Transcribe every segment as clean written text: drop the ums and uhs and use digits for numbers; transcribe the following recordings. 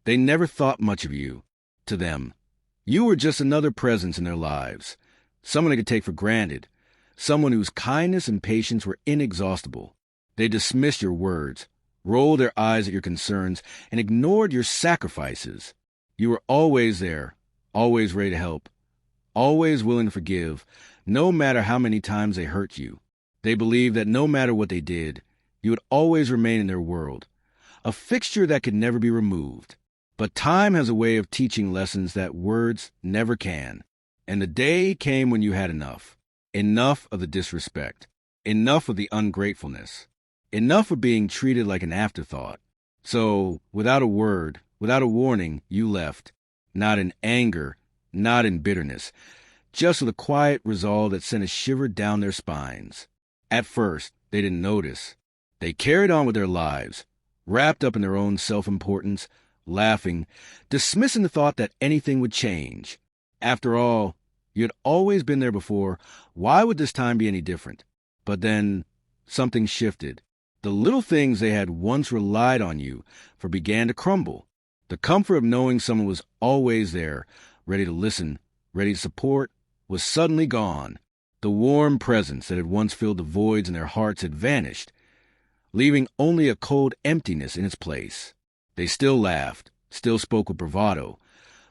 They never thought much of you. To them, you were just another presence in their lives, someone they could take for granted, someone whose kindness and patience were inexhaustible. They dismissed your words, rolled their eyes at your concerns, and ignored your sacrifices. You were always there, always ready to help, always willing to forgive, no matter how many times they hurt you. They believed that no matter what they did, you would always remain in their world, a fixture that could never be removed. But time has a way of teaching lessons that words never can. And the day came when you had enough. Enough of the disrespect. Enough of the ungratefulness. Enough of being treated like an afterthought. So, without a word, without a warning, you left. Not in anger, not in bitterness, just with a quiet resolve that sent a shiver down their spines. At first, they didn't notice. They carried on with their lives, wrapped up in their own self-importance, laughing, dismissing the thought that anything would change. After all, you had always been there before. Why would this time be any different? But then, something shifted. The little things they had once relied on you for began to crumble. The comfort of knowing someone was always there, ready to listen, ready to support, was suddenly gone. The warm presence that had once filled the voids in their hearts had vanished, leaving only a cold emptiness in its place. They still laughed, still spoke with bravado,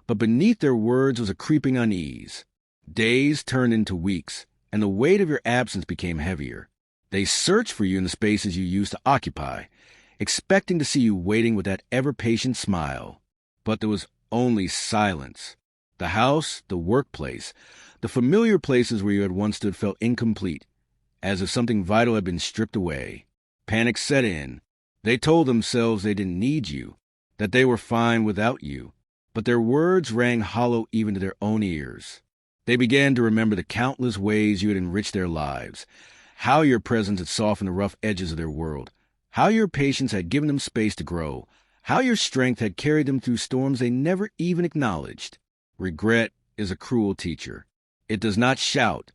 but beneath their words was a creeping unease. Days turned into weeks, and the weight of your absence became heavier. They searched for you in the spaces you used to occupy, expecting to see you waiting with that ever-patient smile. But there was only silence. The house, the workplace, the familiar places where you had once stood felt incomplete, as if something vital had been stripped away. Panic set in. They told themselves they didn't need you, that they were fine without you, but their words rang hollow even to their own ears. They began to remember the countless ways you had enriched their lives, how your presence had softened the rough edges of their world, how your patience had given them space to grow, how your strength had carried them through storms they never even acknowledged. Regret is a cruel teacher. It does not shout.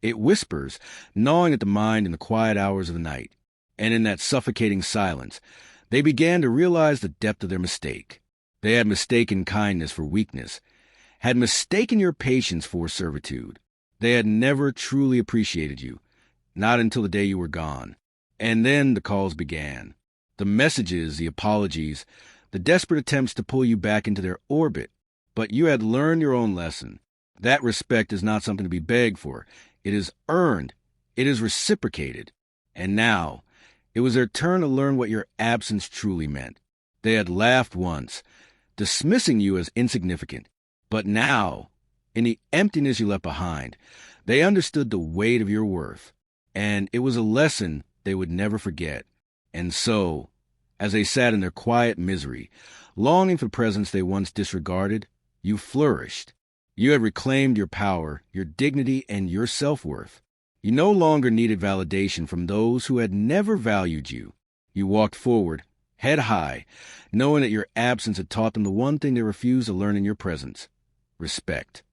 It whispers, gnawing at the mind in the quiet hours of the night. And in that suffocating silence, they began to realize the depth of their mistake. They had mistaken kindness for weakness, had mistaken your patience for servitude. They had never truly appreciated you, not until the day you were gone. And then the calls began. The messages, the apologies, the desperate attempts to pull you back into their orbit. But you had learned your own lesson. That respect is not something to be begged for. It is earned. It is reciprocated. And now, it was their turn to learn what your absence truly meant. They had laughed once, dismissing you as insignificant. But now, in the emptiness you left behind, they understood the weight of your worth. And it was a lesson they would never forget. And so, as they sat in their quiet misery, longing for presence they once disregarded, you flourished. You had reclaimed your power, your dignity, and your self-worth. You no longer needed validation from those who had never valued you. You walked forward, head high, knowing that your absence had taught them the one thing they refused to learn in your presence: respect.